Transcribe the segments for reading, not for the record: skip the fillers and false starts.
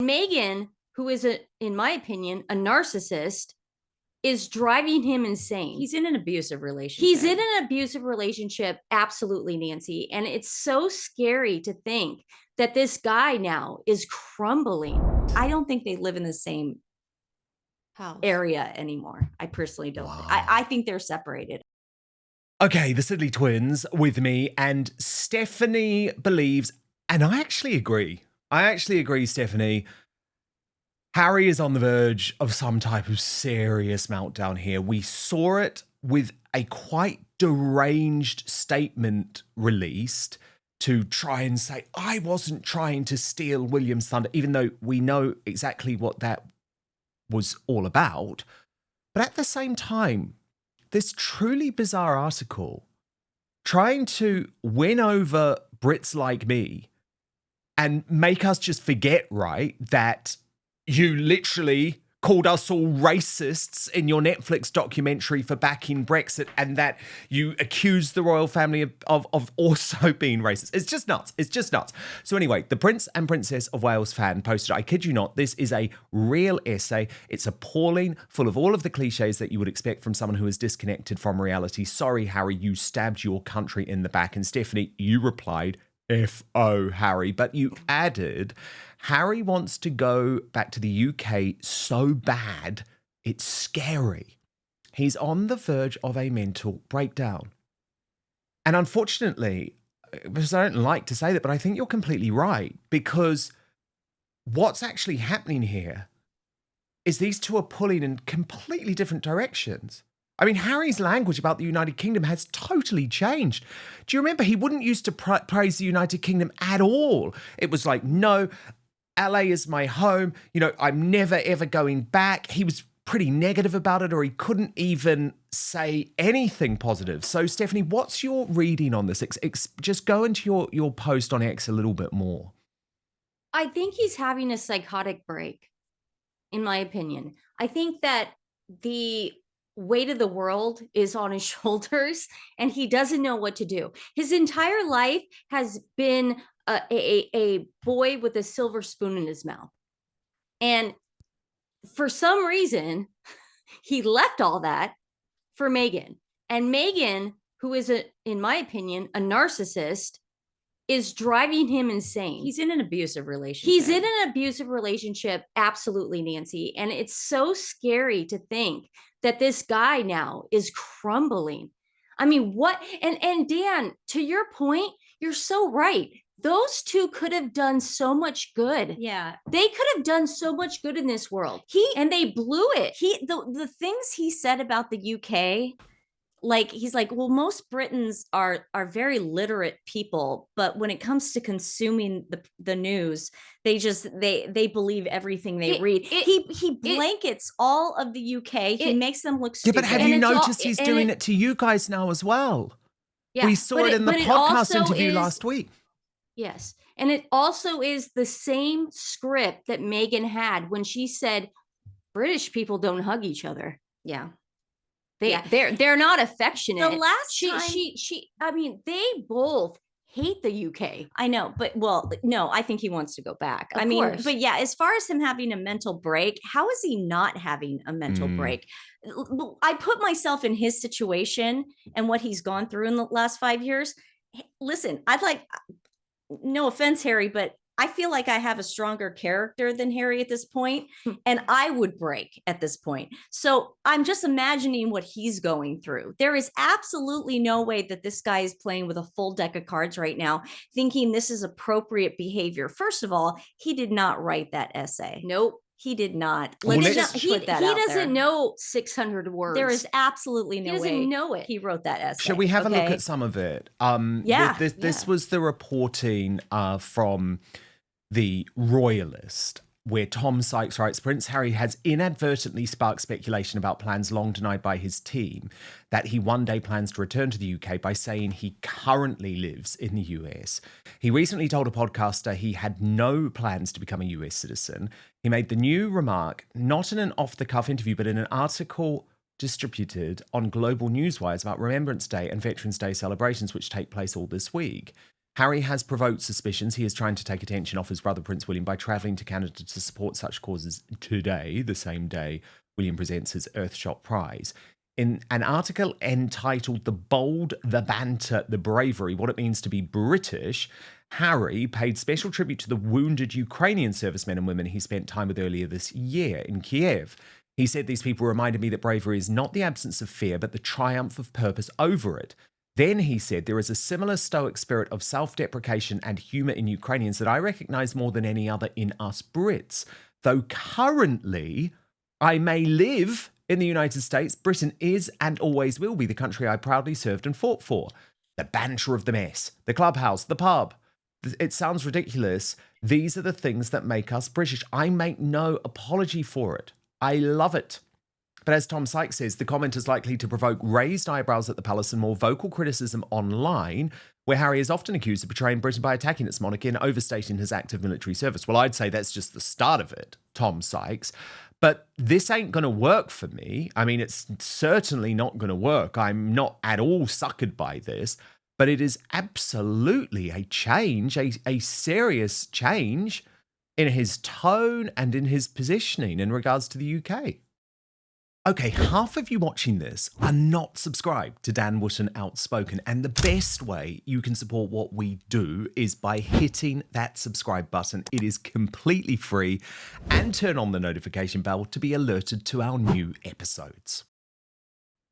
Meghan, who is, in my opinion, a narcissist, is driving him insane. He's in an abusive relationship. He's in an abusive relationship, absolutely, Nancy. And it's so scary to think that this guy now is crumbling. I don't think they live in the same House. area anymore. I personally don't. Wow. I think they're separated. Okay, the Sidley Twins with me, and Stephanie believes, and I actually agree. Stephanie. Harry is on the verge of some type of serious meltdown here. We saw it with a quite deranged statement released to try and say, I wasn't trying to steal William's thunder, even though we know exactly what that was all about. But at the same time, this truly bizarre article trying to win over Brits like me and make us just forget, right, that you literally called us all racists in your Netflix documentary for backing Brexit, and that you accused the royal family of also being racist. It's just nuts. It's just nuts. So anyway, the Prince and Princess of Wales fan posted, I kid you not, this is a real essay. It's appalling, full of all of the cliches that you would expect from someone who is disconnected from reality. Sorry, Harry, you stabbed your country in the back. And Stephanie, you replied, F.O. Harry, but you added, Harry wants to go back to the UK so bad, it's scary. He's on the verge of a mental breakdown. And unfortunately, because I don't like to say that, but I think you're completely right, because what's actually happening here is these two are pulling in completely different directions. I mean, Harry's language about the United Kingdom has totally changed. Do you remember he wouldn't used to praise the United Kingdom at all? It was like, no, LA is my home. You know, I'm never, ever going back. He was pretty negative about it, or he couldn't even say anything positive. So, Stephanie, what's your reading on this? Just go into your post on X a little bit more. I think he's having a psychotic break, in my opinion. I think that the weight of the world is on his shoulders and he doesn't know what to do. His entire life has been a boy with a silver spoon in his mouth. And for some reason, he left all that for Meghan. And Meghan, who is, in my opinion, a narcissist, is driving him insane. He's in an abusive relationship. He's in an abusive relationship, absolutely, Nancy. And it's so scary to think that this guy now is crumbling. I mean, what? And Dan, to your point, you're so right. Those two could have done so much good. Yeah. They could have done so much good in this world. And they blew it. The things he said about the UK, like, he's like, well, most Britons are very literate people, but when it comes to consuming the news, they believe everything they read. He blankets all of the UK. He makes them look stupid. Yeah, but have you noticed he's doing it to you guys now as well? Yeah, we saw it in the podcast interview last week. Yes. And it also is the same script that Meghan had when she said, British people don't hug each other. Yeah. They're not affectionate. The last time I mean, they both hate the UK. I know, but no, I think he wants to go back. Of course. But yeah, as far as him having a mental break, how is he not having a mental break? I put myself in his situation and what he's gone through in the last 5 years. Listen, no offense, Harry, but I feel like I have a stronger character than Harry at this point, and I would break at this point. So I'm just imagining what he's going through. There is absolutely no way that this guy is playing with a full deck of cards right now, thinking this is appropriate behavior. First of all, he did not write that essay. Nope. He did not. He doesn't know 600 words. There is absolutely no way. He doesn't know it. He wrote that essay. Shall we have a look at some of it? This was the reporting from the Royalist, where Tom Sykes writes, Prince Harry has inadvertently sparked speculation about plans long denied by his team that he one day plans to return to the UK by saying he currently lives in the US. He recently told a podcaster he had no plans to become a US citizen. He made the new remark, not in an off-the-cuff interview, but in an article distributed on Global Newswires about Remembrance Day and Veterans Day celebrations, which take place all this week. Harry has provoked suspicions. He is trying to take attention off his brother, Prince William, by travelling to Canada to support such causes today, the same day William presents his Earthshot Prize. In an article entitled The Bold, the Banter, the Bravery, What It Means to be British, Harry paid special tribute to the wounded Ukrainian servicemen and women he spent time with earlier this year in Kiev. He said, these people reminded me that bravery is not the absence of fear, but the triumph of purpose over it. Then he said, there is a similar stoic spirit of self-deprecation and humour in Ukrainians that I recognise more than any other in us Brits. Though currently I may live in the United States, Britain is and always will be the country I proudly served and fought for. The banter of the mess, the clubhouse, the pub. It sounds ridiculous. These are the things that make us British. I make no apology for it. I love it. But as Tom Sykes says, the comment is likely to provoke raised eyebrows at the palace and more vocal criticism online, where Harry is often accused of betraying Britain by attacking its monarchy and overstating his active military service. Well, I'd say that's just the start of it, Tom Sykes. But this ain't going to work for me. I mean, it's certainly not going to work. I'm not at all suckered by this. But it is absolutely a change, a serious change in his tone and in his positioning in regards to the UK. Okay, half of you watching this are not subscribed to Dan Wootton Outspoken, and the best way you can support what we do is by hitting that subscribe button. It is completely free, and turn on the notification bell to be alerted to our new episodes.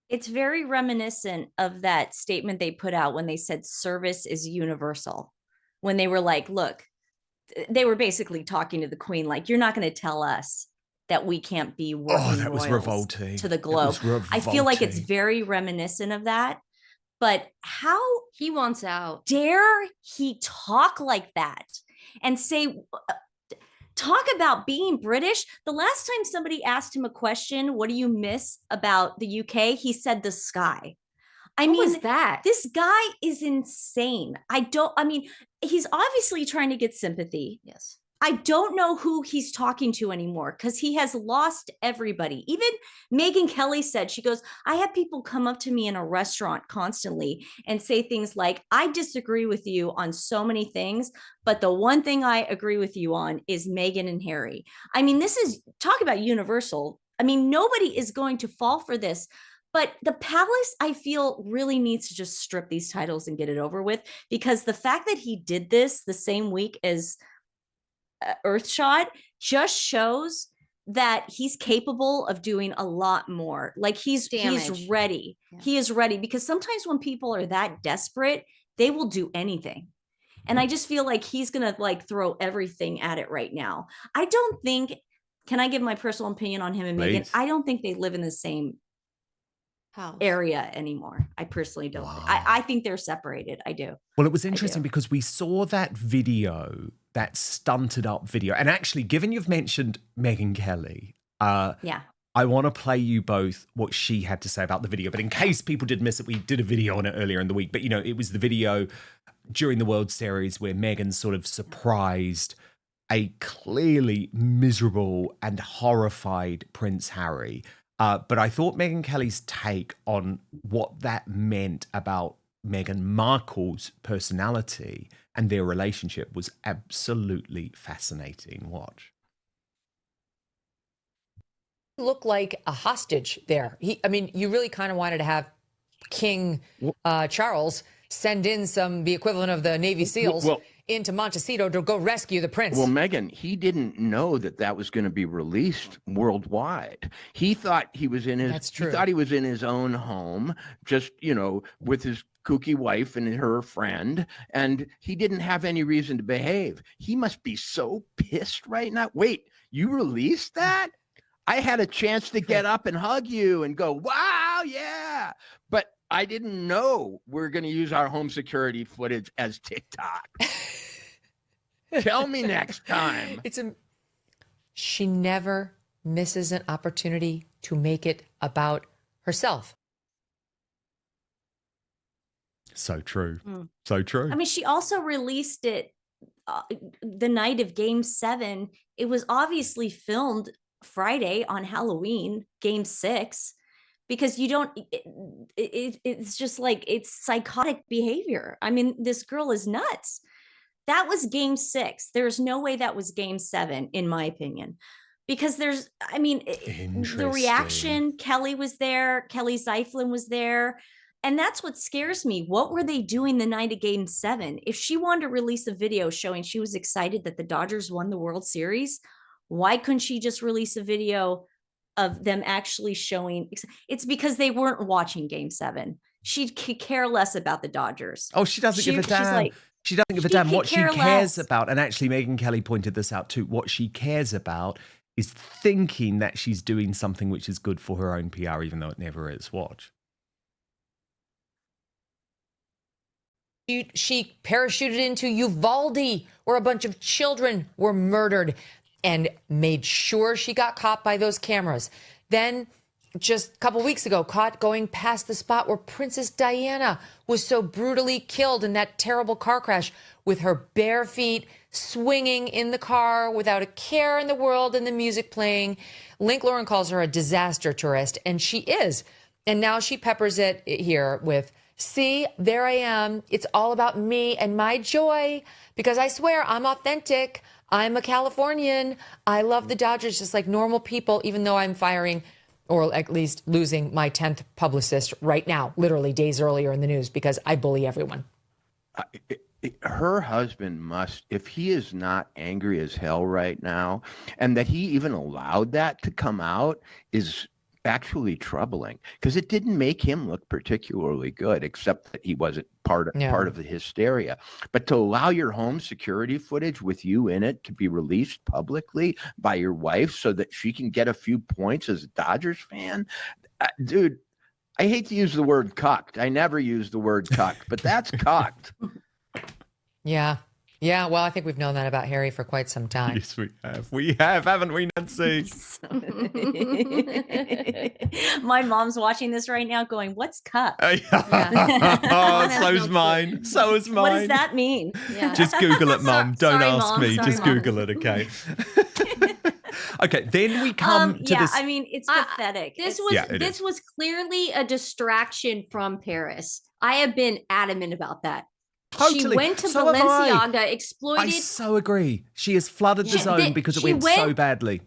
It's very reminiscent of that statement they put out when they said service is universal. When they were like, look, they were basically talking to the Queen, like, you're not going to tell us that we can't be working that was royals revolting. to the globe. I feel like it's very reminiscent of that. But how He wants out. dare he talk like that and say, talk about being British? The last time somebody asked him a question, what do you miss about the UK? He said the sky. I What mean, was that? this guy is insane. He's obviously trying to get sympathy. Yes. I don't know who he's talking to anymore because he has lost everybody. Even Meghan Kelly said, she goes, I have people come up to me in a restaurant constantly and say things like, I disagree with you on so many things, but the one thing I agree with you on is Meghan and Harry. I mean, this is, talk about universal. I mean, nobody is going to fall for this. But the palace, I feel, really needs to just strip these titles and get it over with, because the fact that he did this the same week as Earthshot just shows that he's capable of doing a lot more. Like he's ready. Yeah. He is ready, because sometimes when people are that desperate, they will do anything. And I just feel like he's going to like throw everything at it right now. I don't think, can I give my personal opinion on him and Please. Meghan? I don't think they live in the same House. area anymore. I personally don't. Wow. I think they're separated. I do. Well, it was interesting do. because we saw that video, that stunted up video. And actually, given you've mentioned Meghan Kelly, Yeah. I want to play you both what she had to say about the video. But in case people did miss it, we did a video on it earlier in the week. But, you know, it was the video during the World Series where Meghan sort of surprised a clearly miserable and horrified Prince Harry. But I thought Meghan Kelly's take on what that meant about Meghan Markle's personality and their relationship was absolutely fascinating. Watch. Look like a hostage there. You really kind of wanted to have King Charles send in the equivalent of the Navy SEALs into Montecito to go rescue the prince. Well, Meghan, he didn't know that was going to be released worldwide. He thought he was in his. That's true. He thought he was in his own home, just with his kooky wife and her friend, and he didn't have any reason to behave. He must be so pissed right now. Wait, you released that? I had a chance to get up and hug you and go, wow, yeah. But I didn't know we're going to use our home security footage as TikTok. Tell me next time. She never misses an opportunity to make it about herself. So true. So true. I mean, she also released it the night of Game 7. It was obviously filmed Friday on Halloween, Game 6. because you don't, it's just like, it's psychotic behavior. I mean, this girl is nuts. That was game 6. There's no way that was game 7, in my opinion, because there's, I mean, the reaction, Kelly was there, Kelly Zeiflin was there. And that's what scares me. What were they doing the night of game 7? If she wanted to release a video showing she was excited that the Dodgers won the World Series, why couldn't she just release a video of them actually showing? It's because they weren't watching game 7. She could care less about the Dodgers. Oh, she doesn't give a damn. Like, she doesn't give a damn. What she cares less. about, and actually Meghan Kelly pointed this out too, what she cares about is thinking that she's doing something which is good for her own PR, even though it never is. Watch. She parachuted into Uvalde, where a bunch of children were murdered, and made sure she got caught by those cameras. Then, just a couple weeks ago, caught going past the spot where Princess Diana was so brutally killed in that terrible car crash, with her bare feet swinging in the car without a care in the world and the music playing. Link Lauren calls her a disaster tourist, and she is. And now she peppers it here with, see, there I am. It's all about me and my joy, because I swear I'm authentic. I'm a Californian. I love the Dodgers just like normal people, even though I'm firing, or at least losing, my 10th publicist right now, literally days earlier in the news, because I bully everyone. Her husband must, if he is not angry as hell right now, and that he even allowed that to come out, is actually troubling, because it didn't make him look particularly good, except that he wasn't part of the hysteria. But to allow your home security footage with you in it to be released publicly by your wife so that she can get a few points as a Dodgers fan, dude, I hate to use the word cucked. I never use the word cucked, but that's cucked. Yeah. Yeah, well, I think we've known that about Harry for quite some time. Yes, we have. We have, haven't we, Nancy? My mom's watching this right now going, what's cup? Oh, so's mine. So is mine. What does that mean? Yeah. Just Google it, Mum. Don't Sorry, ask Mom. me. Sorry, Just Mom. Google it, okay? Okay, then we come to this. I mean, it's pathetic. This was clearly a distraction from Paris. I have been adamant about that. Totally. She went to So have I. Balenciaga, exploited. I so agree. She has flooded the zone because it went so badly.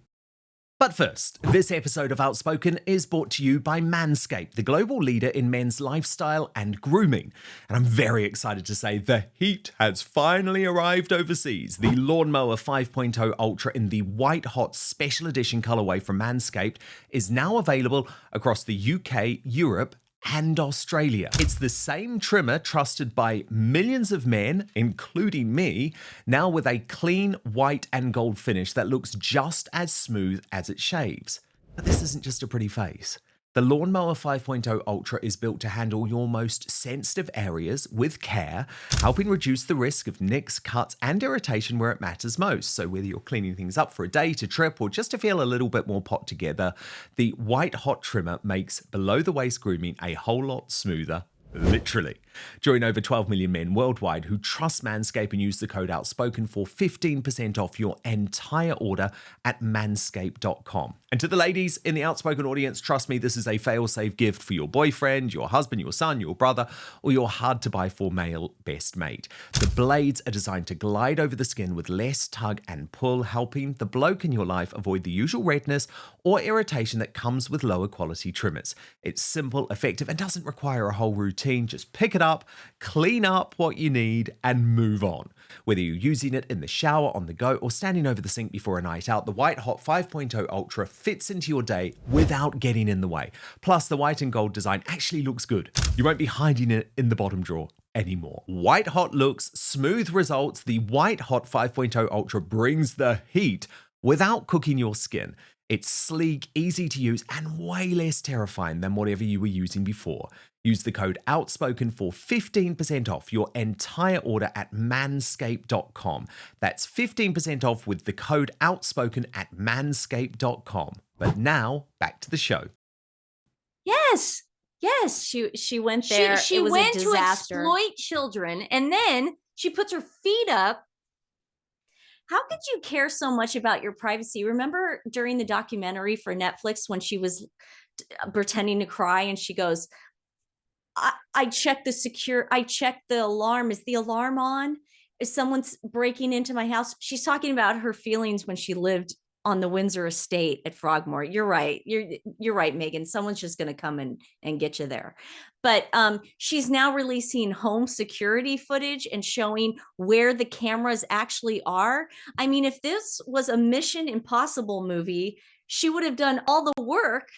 But first, this episode of Outspoken is brought to you by Manscaped, the global leader in men's lifestyle and grooming. And I'm very excited to say the heat has finally arrived overseas. The Lawnmower 5.0 Ultra in the white hot special edition colorway from Manscaped is now available across the UK, Europe, and Australia. It's the same trimmer trusted by millions of men, including me, now with a clean white and gold finish that looks just as smooth as it shaves. But this isn't just a pretty face. The Lawnmower 5.0 Ultra is built to handle your most sensitive areas with care, helping reduce the risk of nicks, cuts, and irritation where it matters most. So whether you're cleaning things up for a day, to trip, or just to feel a little bit more put together, the white hot trimmer makes below-the-waist grooming a whole lot smoother. Literally. Join over 12 million men worldwide who trust Manscaped and use the code Outspoken for 15% off your entire order at manscaped.com. And to the ladies in the Outspoken audience, trust me, this is a fail-safe gift for your boyfriend, your husband, your son, your brother, or your hard-to-buy-for male best mate. The blades are designed to glide over the skin with less tug and pull, helping the bloke in your life avoid the usual redness or irritation that comes with lower quality trimmers. It's simple, effective, and doesn't require a whole routine. Just pick it up, clean up what you need, and move on. Whether you're using it in the shower, on the go, or standing over the sink before a night out, the White Hot 5.0 Ultra fits into your day without getting in the way. Plus, the white and gold design actually looks good. You won't be hiding it in the bottom drawer anymore. White hot looks, smooth results. The White Hot 5.0 Ultra brings the heat without cooking your skin. It's sleek, easy to use, and way less terrifying than whatever you were using before. Use the code Outspoken for 15% off your entire order at manscaped.com. That's 15% off with the code Outspoken at manscaped.com. But now, back to the show. Yes. She went there. She went to exploit children, and then she puts her feet up. How could you care so much about your privacy? Remember during the documentary for Netflix when she was pretending to cry and she goes, I checked the alarm. Is the alarm on? Is someone's breaking into my house? She's talking about her feelings when she lived on the Windsor estate at Frogmore. You're right. You're right, Meghan. Someone's just going to come and get you there. But she's now releasing home security footage and showing where the cameras actually are. I mean, if this was a Mission Impossible movie, she would have done all the work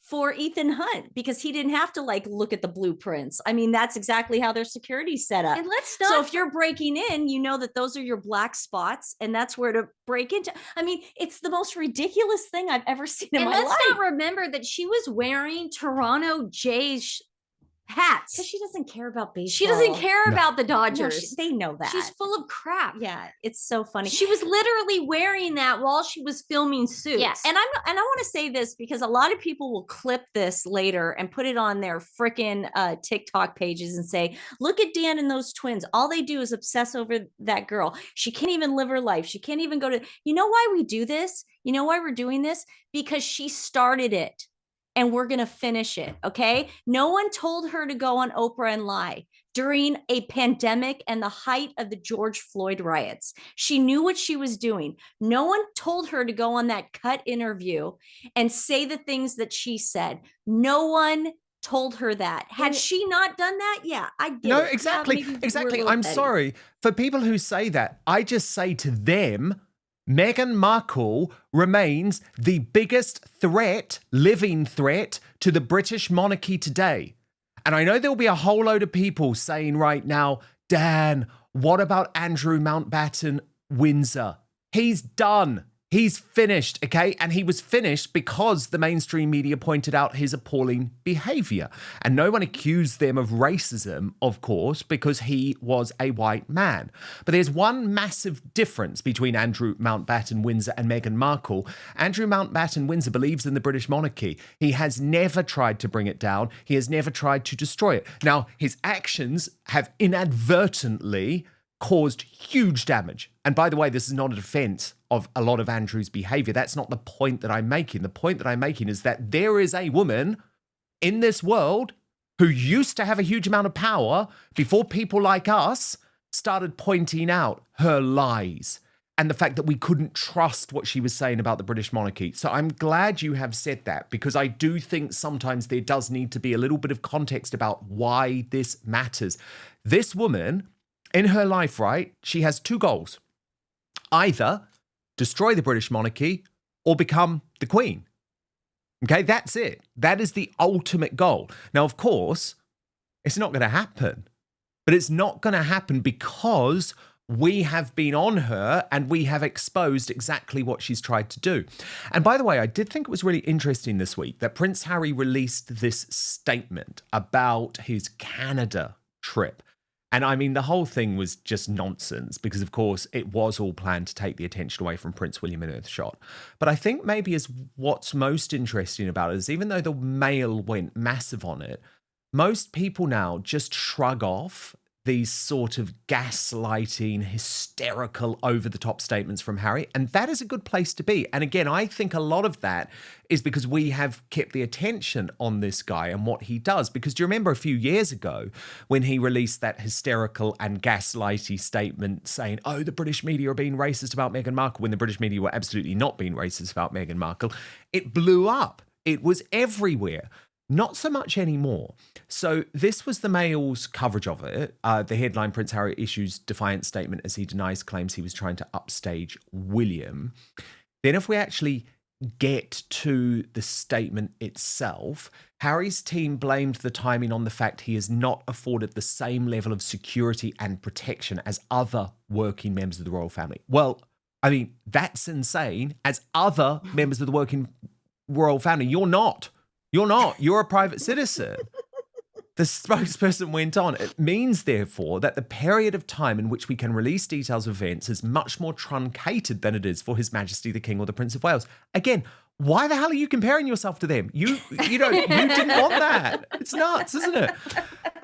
for Ethan Hunt because he didn't have to like look at the blueprints. I mean, that's exactly how their security's set up. And let's not. So if you're breaking in, you know that those are your black spots and that's where to break into. I mean, it's the most ridiculous thing I've ever seen in my life. And let's not remember that she was wearing Toronto Jays hats. Because she doesn't care about baseball. She doesn't care about the No, Dodgers. they know that. She's full of crap. Yeah, it's so funny. She was literally wearing that while she was filming Suits. Yeah, and I want to say this because a lot of people will clip this later and put it on their freaking TikTok pages and say, "Look at Dan and those twins. All they do is obsess over that girl. She can't even live her life. She can't even go to." You know why we do this? You know why we're doing this? Because she started it. And we're going to finish it. Okay. No one told her to go on Oprah and lie during a pandemic and the height of the George Floyd riots. She knew what she was doing. No one told her to go on that cut interview and say the things that she said. No one told her that. Had she not done that, yeah, I get No, it. exactly. Yeah, Exactly. I'm sorry. For people who say that, I just say to them, Meghan Markle remains the biggest threat, living threat, to the British monarchy today. And I know there'll be a whole load of people saying right now, Dan, what about Andrew Mountbatten Windsor? He's done. He's finished, okay? And he was finished because the mainstream media pointed out his appalling behavior. And no one accused them of racism, of course, because he was a white man. But there's one massive difference between Andrew Mountbatten Windsor and Meghan Markle. Andrew Mountbatten Windsor believes in the British monarchy. He has never tried to bring it down. He has never tried to destroy it. Now, his actions have inadvertently caused huge damage. And by the way, this is not a defense of a lot of Andrew's behavior. That's not the point that I'm making. The point that I'm making is that there is a woman in this world who used to have a huge amount of power before people like us started pointing out her lies and the fact that we couldn't trust what she was saying about the British monarchy. So I'm glad you have said that, because I do think sometimes there does need to be a little bit of context about why this matters. This woman, in her life, right, she has two goals. Either destroy the British monarchy or become the Queen. Okay, that's it. That is the ultimate goal. Now, of course, it's not going to happen. But it's not going to happen because we have been on her and we have exposed exactly what she's tried to do. And by the way, I did think it was really interesting this week that Prince Harry released this statement about his Canada trip. And I mean, the whole thing was just nonsense because, of course, it was all planned to take the attention away from Prince William and Earthshot. But I think maybe is what's most interesting about it is even though the Mail went massive on it, most people now just shrug off these sort of gaslighting, hysterical, over-the-top statements from Harry. And that is a good place to be. And again, I think a lot of that is because we have kept the attention on this guy and what he does. Because do you remember a few years ago when he released that hysterical and gaslighty statement saying, oh, the British media are being racist about Meghan Markle, when the British media were absolutely not being racist about Meghan Markle? It blew up. It was everywhere. Not so much anymore. So this was the Mail's coverage of it. The headline, Prince Harry issues defiant statement as he denies claims he was trying to upstage William. Then if we actually get to the statement itself, Harry's team blamed the timing on the fact he is not afforded the same level of security and protection as other working members of the royal family. Well, I mean, that's insane. As other members of the working royal family, you're not. You're not. You're a private citizen. The spokesperson went on. It means, therefore, that the period of time in which we can release details of events is much more truncated than it is for His Majesty the King or the Prince of Wales. Again, why the hell are you comparing yourself to them? You didn't want that. It's nuts, isn't it?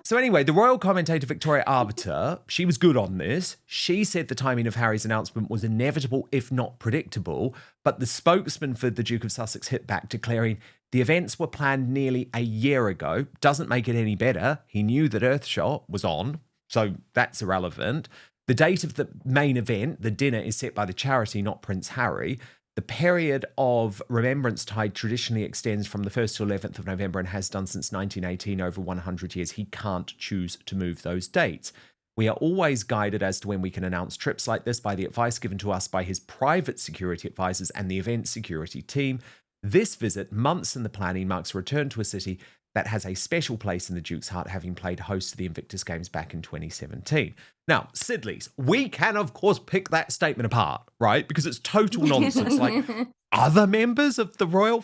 So anyway, the royal commentator Victoria Arbiter, she was good on this. She said the timing of Harry's announcement was inevitable, if not predictable. But the spokesman for the Duke of Sussex hit back, declaring the events were planned nearly a year ago. Doesn't make it any better. He knew that Earthshot was on, so that's irrelevant. The date of the main event, the dinner, is set by the charity, not Prince Harry. The period of Remembrance Tide traditionally extends from the 1st to 11th of November and has done since 1918, over 100 years. He can't choose to move those dates. We are always guided as to when we can announce trips like this by the advice given to us by his private security advisors and the event security team. This visit, months in the planning, marks a return to a city that has a special place in the Duke's heart, having played host to the Invictus Games back in 2017. Now, Sidley's, we can, of course, pick that statement apart, right? Because it's total nonsense. Like, other members of the royal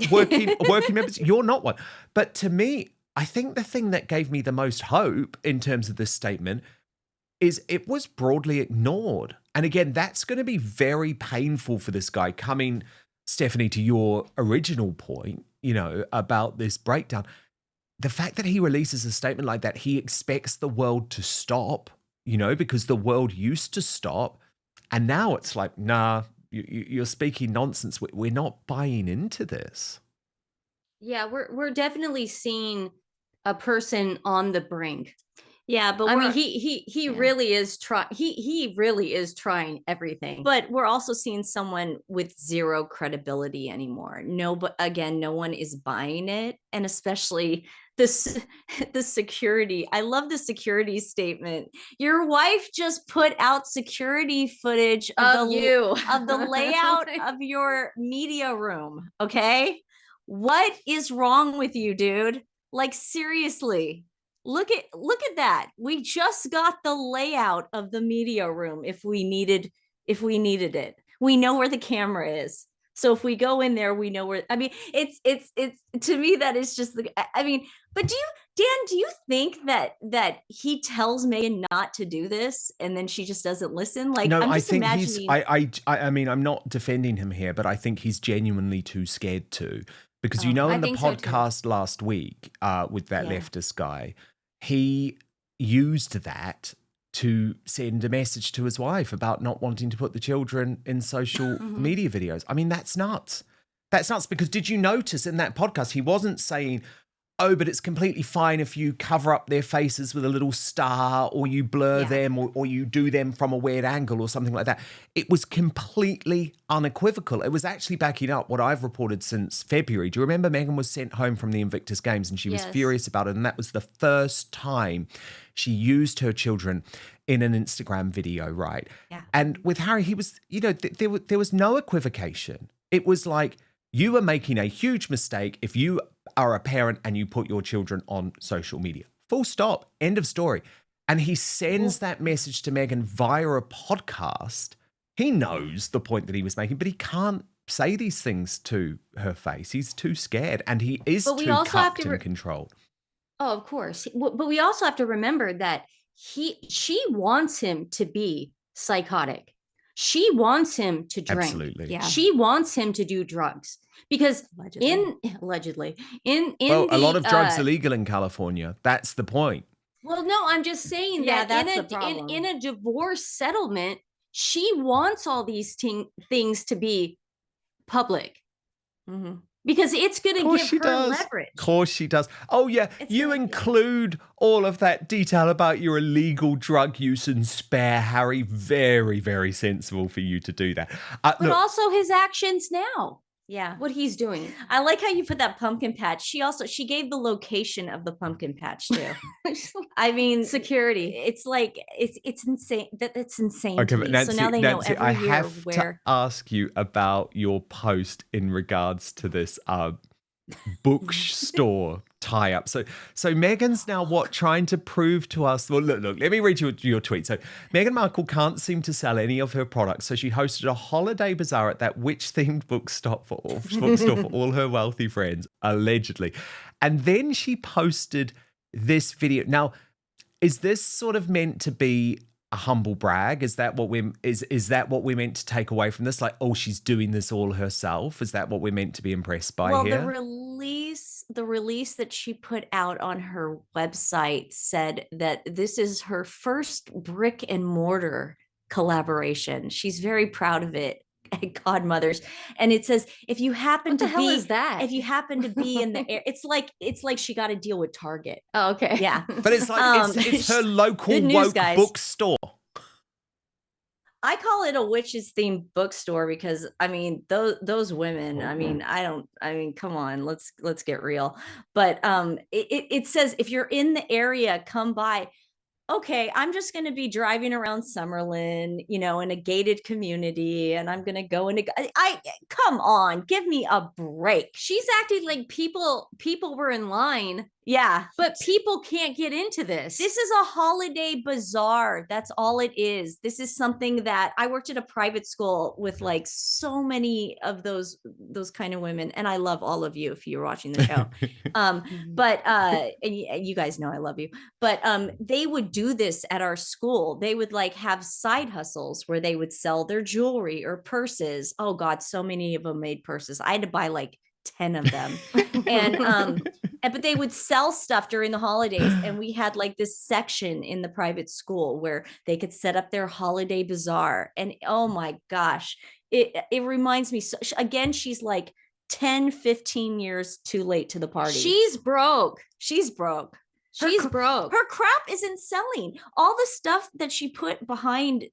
working members, you're not one. But to me, I think the thing that gave me the most hope in terms of this statement is it was broadly ignored. And again, that's going to be very painful for this guy coming, Stephanie, to your original point, about this breakdown. The fact that he releases a statement like that, he expects the world to stop, because the world used to stop. And now it's like, nah, you're speaking nonsense. We're not buying into this. Yeah, we're definitely seeing a person on the brink. Yeah, but I mean, he really is he really is trying everything. But we're also seeing someone with zero credibility anymore. No, but again, no one is buying it, and especially the security. I love the security statement. Your wife just put out security footage of the layout of your media room. Okay, what is wrong with you, dude? Like, seriously. Look at that. We just got the layout of the media room if we needed it. We know where the camera is. So if we go in there, we know where. I mean, it's to me, that is just but do you think that he tells Meghan not to do this and then she just doesn't listen? Like, no, I'm I just think imagining. I mean, I'm not defending him here, but I think he's genuinely too scared to. Because in I the think so too. podcast last week with that leftist guy, he used that to send a message to his wife about not wanting to put the children in social media videos. I mean, that's nuts. That's nuts, because did you notice in that podcast, he wasn't saying, oh, but it's completely fine if you cover up their faces with a little star, or you blur them, or you do them from a weird angle or something like that. It was completely unequivocal. It was actually backing up what I've reported since February. Do you remember Meghan was sent home from the Invictus Games and she was furious about it? And that was the first time she used her children in an Instagram video, right? Yeah. And with Harry, he was, there was no equivocation. It was like, you are making a huge mistake if you are a parent and you put your children on social media. Full stop. End of story. And he sends that message to Meghan via a podcast. He knows the point that he was making, but he can't say these things to her face. He's too scared, and he is too cupped and controlled. Oh, of course. But we also have to remember that she wants him to be psychotic. She wants him to drink. Absolutely. Yeah. She wants him to do drugs because allegedly a lot of drugs illegal in California. That's the point. Well, no, I'm just saying that in a divorce settlement, she wants all these things to be public. Because it's going to give her leverage. Of course she does. Oh, yeah. You include all of that detail about your illegal drug use and spare Harry. Very, very sensible for you to do that. But also his actions now. Yeah. What he's doing. I like how you put that pumpkin patch. She gave the location of the pumpkin patch too. I mean, security. It's like, it's insane. That's insane. Okay, but Nancy, so now they know every I year have where. to ask you about your post in regards to this bookstore tie-up. So Meghan's now trying to prove to us. Well, look. Let me read you your tweet. So Meghan Markle can't seem to sell any of her products, so she hosted a holiday bazaar at that witch-themed bookstore for all her wealthy friends, allegedly. And then she posted this video. Now, is this sort of meant to be a humble brag? Is that what we're meant to take away from this? Like, oh, she's doing this all herself. Is that what we're meant to be impressed by here? The release the release that she put out on her website said that this is her first brick and mortar collaboration. She's very proud of it at Godmothers. And it says, if you happen What the to hell be is that? if you happen to be in the air, it's like she got to deal with Target. Oh, okay. Yeah. But it's like it's her local Good news, woke guys. bookstore. I call it a witches themed bookstore because I mean those women, I mean come on, let's get real. But it says if you're in the area, come by. Okay, I'm just going to be driving around Summerlin, you know, in a gated community, and I'm going to go into. I come on, give me a break. She's acting like people were in line, Yeah, but people can't get into this. this is a holiday bazaar. That's all it is. This is something that I worked at a private school with like so many of those kind of women, and I love all of you if you're watching the show. But and you guys know I love you. But they would do this at our school. They would like have side hustles where they would sell their jewelry or purses. Oh God, so many of them made purses. I had to buy like 10 of them. But they would sell stuff during the holidays, and we had like this section in the private school where they could set up their holiday bazaar. And oh my gosh, it reminds me so, again, she's like 10-15 years too late to the party. She's broke. She's broke. She's broke. Her crap isn't selling. All the stuff that she put behind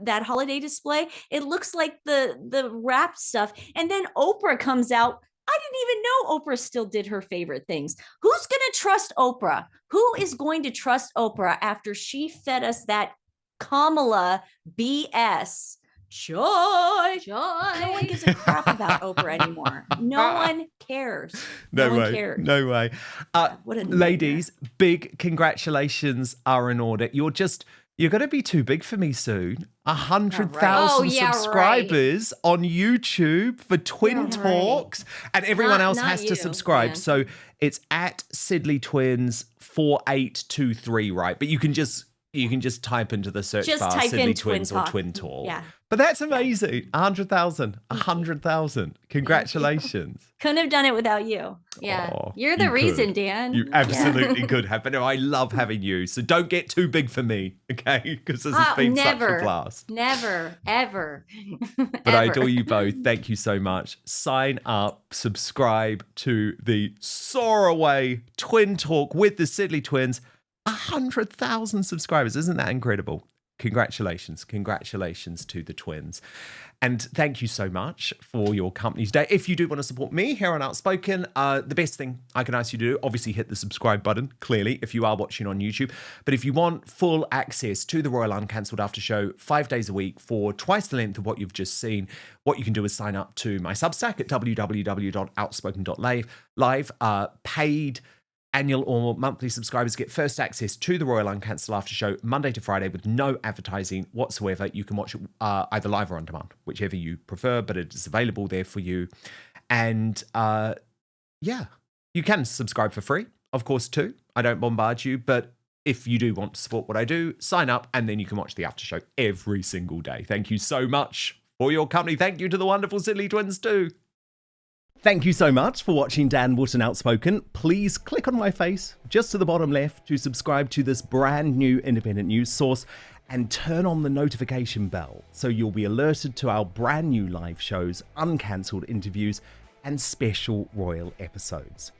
that holiday display, it looks like the wrap stuff. And then Oprah comes out. I didn't even know Oprah still did her favorite things. Who's going to trust Oprah? Who is going to trust Oprah after she fed us that Kamala BS? Joy. No one gives a crap about Oprah anymore. No one cares. No one way. cares. No way. What a Ladies, big congratulations are in order. You're going to be too big for me soon. 100,000 Oh, yeah, subscribers on YouTube for Twin Yeah, right. Talks. And everyone else Not has to you, subscribe. man. So it's at Sidley Twins 4823, right? But you can just type into the search Just bar type in Sidley Twin Twins or Talk. Twin Talk. Yeah. But that's amazing. 100,000. Congratulations. Couldn't have done it without you. Yeah. Oh, You're the you reason, could. Dan. You absolutely could have. But no, I love having you. So don't get too big for me, okay? Because this has been such a blast. Never, ever. But I adore you both. Thank you so much. Sign up, subscribe to the Soar Away Twin Talk with the Sidley Twins. 100,000 subscribers. Isn't that incredible? Congratulations to the twins. And thank you so much for your company today. If you do want to support me here on Outspoken, the best thing I can ask you to do, obviously hit the subscribe button, clearly, if you are watching on YouTube. But if you want full access to the Royal Uncancelled After Show 5 days a week for twice the length of what you've just seen, what you can do is sign up to my Substack at www.outspoken.live. Paid annual or monthly subscribers get first access to the Royal Uncancelled After Show Monday to Friday with no advertising whatsoever. You can watch it either live or on demand, whichever you prefer, but it is available there for you. And yeah, you can subscribe for free, of course, too. I don't bombard you, but if you do want to support what I do, sign up and then you can watch the after show every single day. Thank you so much for your company. Thank you to the wonderful Sidley Twins too. Thank you so much for watching Dan Wootton Outspoken. Please click on my face just to the bottom left to subscribe to this brand new independent news source and turn on the notification bell so you'll be alerted to our brand new live shows, uncancelled interviews, and special royal episodes.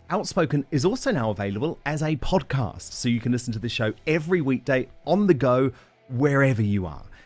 Outspoken is also now available as a podcast, so you can listen to the show every weekday on the go, wherever you are.